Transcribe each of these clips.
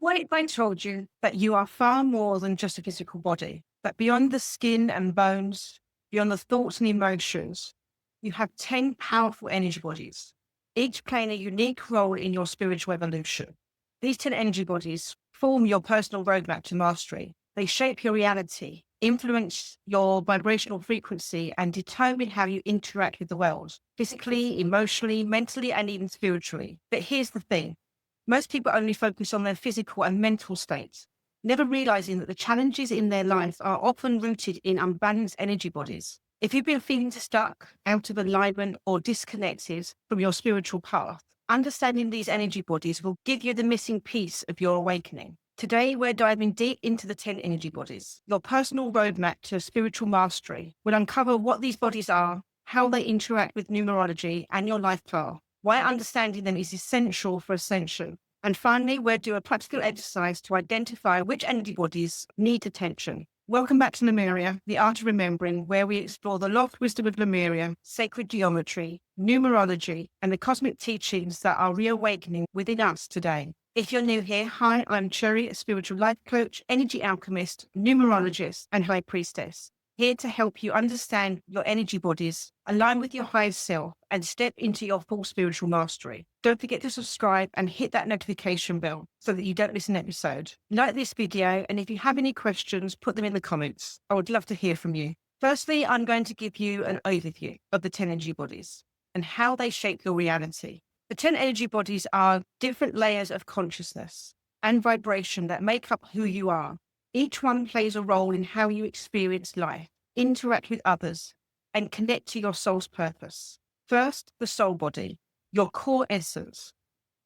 What if I told you that you are far more than just a physical body, that beyond the skin and bones, beyond the thoughts and emotions, you have 10 powerful energy bodies, each playing a unique role in your spiritual evolution? These 10 energy bodies form your personal roadmap to mastery. They shape your reality, influence your vibrational frequency, and determine how you interact with the world, physically, emotionally, mentally, and even spiritually. But here's the thing. Most people only focus on their physical and mental states, never realizing that the challenges in their life are often rooted in unbalanced energy bodies. If you've been feeling stuck, out of alignment, or disconnected from your spiritual path, understanding these energy bodies will give you the missing piece of your awakening. Today, we're diving deep into the 10 energy bodies. Your personal roadmap to spiritual mastery will uncover what these bodies are, how they interact with numerology, and your life path. Why understanding them is essential for ascension. And finally, we'll do a practical exercise to identify which energy bodies need attention. Welcome back to Lemuria, the art of remembering, where we explore the lost wisdom of Lemuria, sacred geometry, numerology, and the cosmic teachings that are reawakening within us today. If you're new here, hi, I'm Cherry, a spiritual life coach, energy alchemist, numerologist, and high priestess, here to help you understand your energy bodies, align with your highest self, and step into your full spiritual mastery. Don't forget to subscribe and hit that notification bell so that you don't miss an episode. Like this video, and if you have any questions, put them in the comments. I would love to hear from you. Firstly, I'm going to give you an overview of the 10 energy bodies and how they shape your reality. The 10 energy bodies are different layers of consciousness and vibration that make up who you are. Each one plays a role in how you experience life, interact with others, and connect to your soul's purpose. First, the soul body, your core essence,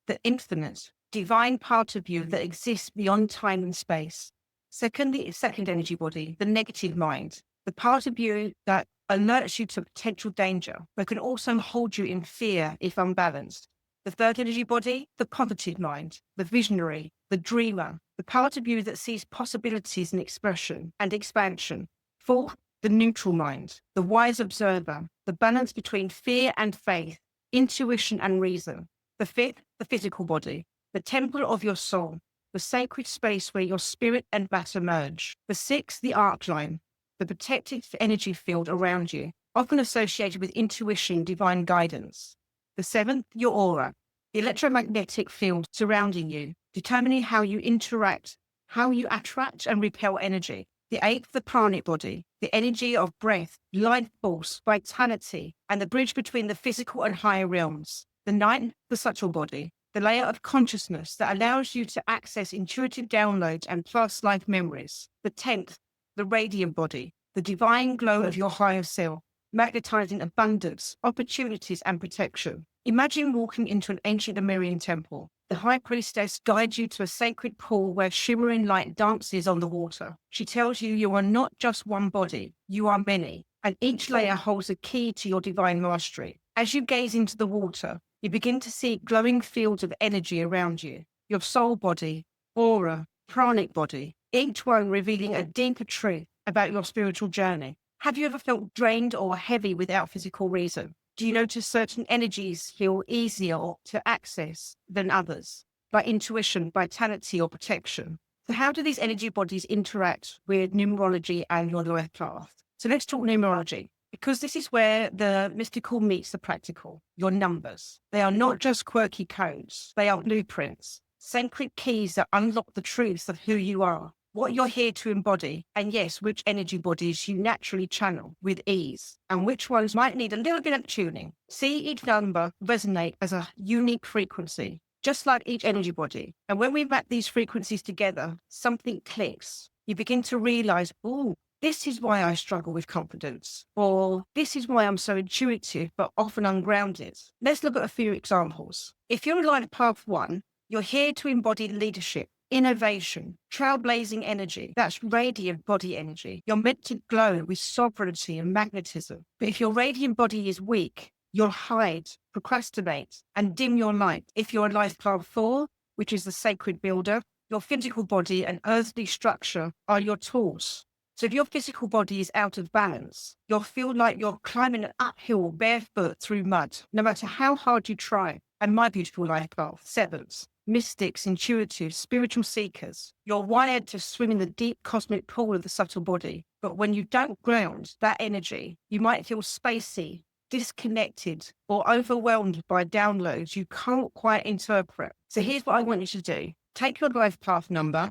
the infinite, divine part of you that exists beyond time and space. Second, the second energy body, the negative mind, the part of you that alerts you to potential danger, but can also hold you in fear if unbalanced. The third energy body, the positive mind, the visionary, the dreamer, the part of you that sees possibilities in expression and expansion. Fourth, the neutral mind, the wise observer, the balance between fear and faith, intuition and reason. The fifth, the physical body, the temple of your soul, the sacred space where your spirit and matter merge. The sixth, the arc line, the protective energy field around you, often associated with intuition, divine guidance. The seventh, your aura, the electromagnetic field surrounding you, determining how you interact, how you attract and repel energy. The eighth, the pranic body, the energy of breath, life force, vitality, and the bridge between the physical and higher realms. The ninth, the subtle body, the layer of consciousness that allows you to access intuitive downloads and past life memories. The 10th, the radiant body, the divine glow of your higher self, magnetizing abundance, opportunities, and protection. Imagine walking into an ancient Lemurian temple. The high priestess guides you to a sacred pool where shimmering light dances on the water. She tells you you are not just one body, you are many, and each layer holds a key to your divine mastery. As you gaze into the water, you begin to see glowing fields of energy around you. Your soul body, aura, pranic body, each one revealing a deeper truth about your spiritual journey. Have you ever felt drained or heavy without physical reason? Do you notice certain energies feel easier to access than others, like intuition, vitality, or protection? So how do these energy bodies interact with numerology and your life path? So let's talk numerology, because this is where the mystical meets the practical, your numbers. They are not just quirky codes, they are blueprints, sacred keys that unlock the truth of who you are, what you're here to embody, and yes, which energy bodies you naturally channel with ease, and which ones might need a little bit of tuning. See each number resonate as a unique frequency, just like each energy body. And when we map these frequencies together, something clicks. You begin to realize, oh, this is why I struggle with confidence, or this is why I'm so intuitive, but often ungrounded. Let's look at a few examples. If you're in life path 1, you're here to embody leadership, innovation, trailblazing energy. That's radiant body energy. You're meant to glow with sovereignty and magnetism. But if your radiant body is weak, you'll hide, procrastinate, and dim your light. If you're in life path 4, which is the sacred builder, your physical body and earthly structure are your tools. So if your physical body is out of balance, you'll feel like you're climbing an uphill barefoot through mud, no matter how hard you try. And my beautiful life path 7s. mystics, intuitives, spiritual seekers. You're wired to swim in the deep cosmic pool of the subtle body. But when you don't ground that energy, you might feel spacey, disconnected, or overwhelmed by downloads you can't quite interpret. So here's what I want you to do. Take your life path number.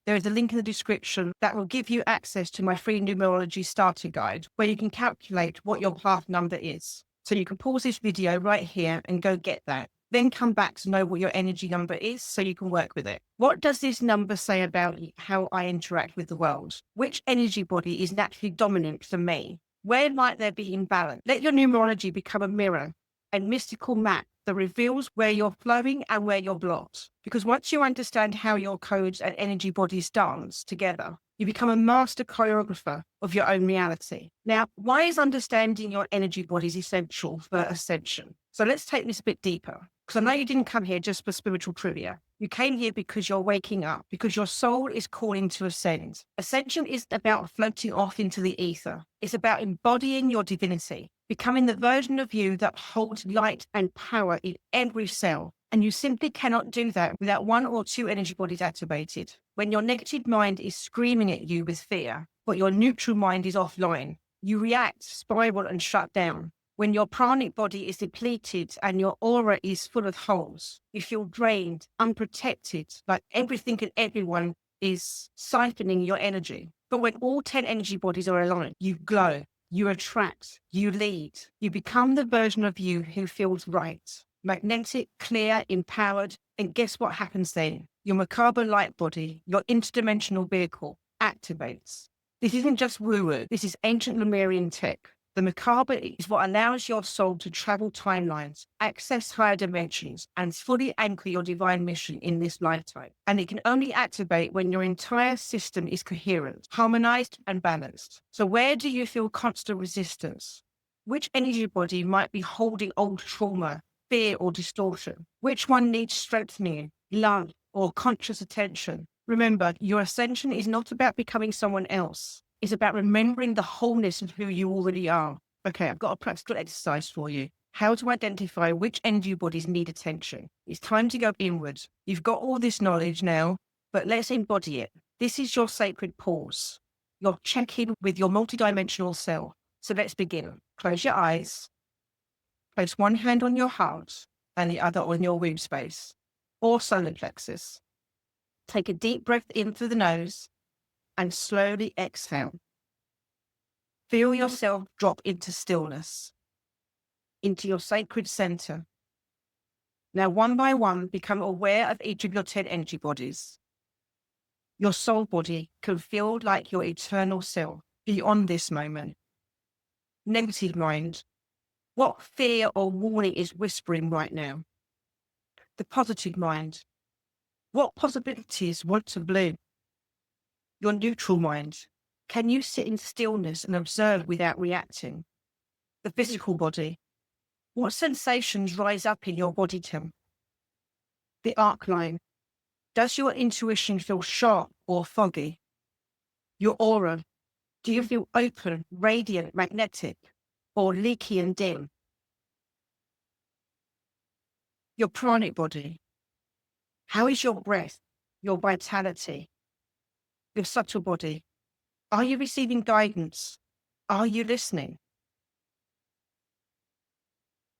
There is a link in the description that will give you access to my free numerology starter guide, where you can calculate what your path number is. So you can pause this video right here and go get that. Then come back to know what your energy number is so you can work with it. What does this number say about how I interact with the world? Which energy body is naturally dominant for me? Where might there be imbalance? Let your numerology become a mirror, a mystical map that reveals where you're flowing and where you're blocked. Because once you understand how your codes and energy bodies dance together, you become a master choreographer of your own reality. Now, why is understanding your energy bodies essential for ascension? So let's take this a bit deeper. Because I know you didn't come here just for spiritual trivia. You came here because you're waking up, because your soul is calling to ascend. Ascension isn't about floating off into the ether. It's about embodying your divinity, becoming the version of you that holds light and power in every cell. And you simply cannot do that without one or two energy bodies activated. When your negative mind is screaming at you with fear, but your neutral mind is offline, you react, spiral, and shut down. When your pranic body is depleted and your aura is full of holes, you feel drained, unprotected, like everything and everyone is siphoning your energy. But when all 10 energy bodies are aligned, you glow, you attract, you lead. You become the version of you who feels right, magnetic, clear, empowered. And guess what happens then? Your macabre light body, your interdimensional vehicle, activates. This isn't just woo-woo. This is ancient Lemurian tech. The macabre is what allows your soul to travel timelines, access higher dimensions, and fully anchor your divine mission in this lifetime. And it can only activate when your entire system is coherent, harmonized, and balanced. So where do you feel constant resistance? Which energy body might be holding old trauma, fear, or distortion? Which one needs strengthening, love, or conscious attention? Remember, your ascension is not about becoming someone else. It's about remembering the wholeness of who you already are. Okay, I've got a practical exercise for you. How to identify which energy bodies need attention. It's time to go inward. You've got all this knowledge now, but let's embody it. This is your sacred pause. Your check-in with your multidimensional self. So let's begin. Close your eyes. Place one hand on your heart and the other on your womb space or solar plexus. Take a deep breath in through the nose and slowly exhale. Feel yourself drop into stillness, into your sacred center. Now, one by one, become aware of each of your 10 energy bodies. Your soul body can feel like your eternal self beyond this moment. Negative mind. What fear or warning is whispering right now? The positive mind. What possibilities want to bloom? Your neutral mind. Can you sit in stillness and observe without reacting? The physical body. What sensations rise up in your body temp? The arc line. Does your intuition feel sharp or foggy? Your aura. Do you feel open, radiant, magnetic, or leaky and dim? Your pranic body. How is your breath, your vitality? Your subtle body. Are you receiving guidance? Are you listening?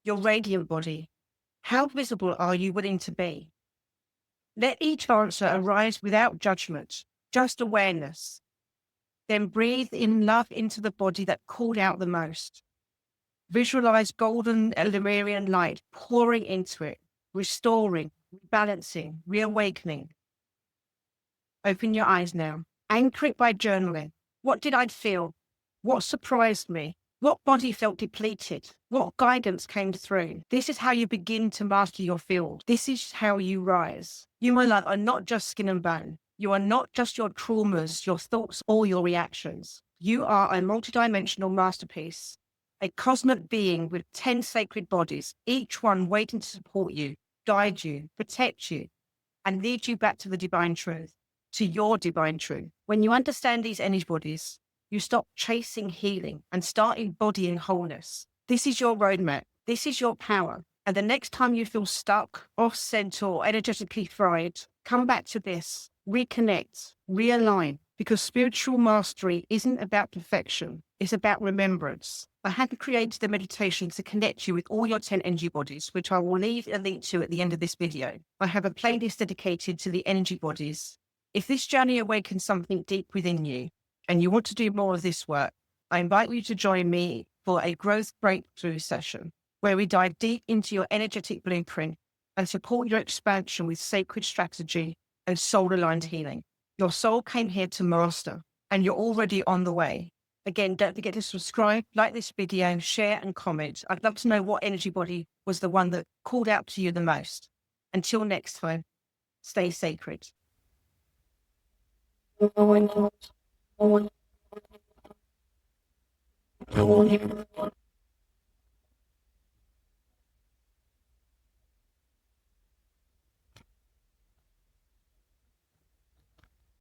Your radiant body. How visible are you willing to be? Let each answer arise without judgment, just awareness. Then breathe in love into the body that called out the most. Visualize golden Lemurian light pouring into it, restoring, rebalancing, reawakening. Open your eyes now. Anchor it by journaling. What did I feel? What surprised me? What body felt depleted? What guidance came through? This is how you begin to master your field. This is how you rise. You, my love, are not just skin and bone. You are not just your traumas, your thoughts, or your reactions. You are a multidimensional masterpiece, a cosmic being with 10 sacred bodies, each one waiting to support you, guide you, protect you, and lead you back to the divine truth, to your divine truth. When you understand these energy bodies, you stop chasing healing and start embodying wholeness. This is your roadmap. This is your power. And the next time you feel stuck, off center, or energetically fried, come back to this, reconnect, realign, because spiritual mastery isn't about perfection. It's about remembrance. I had created the meditation to connect you with all your 10 energy bodies, which I will leave a link to at the end of this video. I have a playlist dedicated to the energy bodies. If this journey awakens something deep within you and you want to do more of this work, I invite you to join me for a growth breakthrough session where we dive deep into your energetic blueprint and support your expansion with sacred strategy and soul-aligned healing. Your soul came here to master, and you're already on the way. Again, don't forget to subscribe, like this video, share, and comment. I'd love to know what energy body was the one that called out to you the most. Until next time, stay sacred.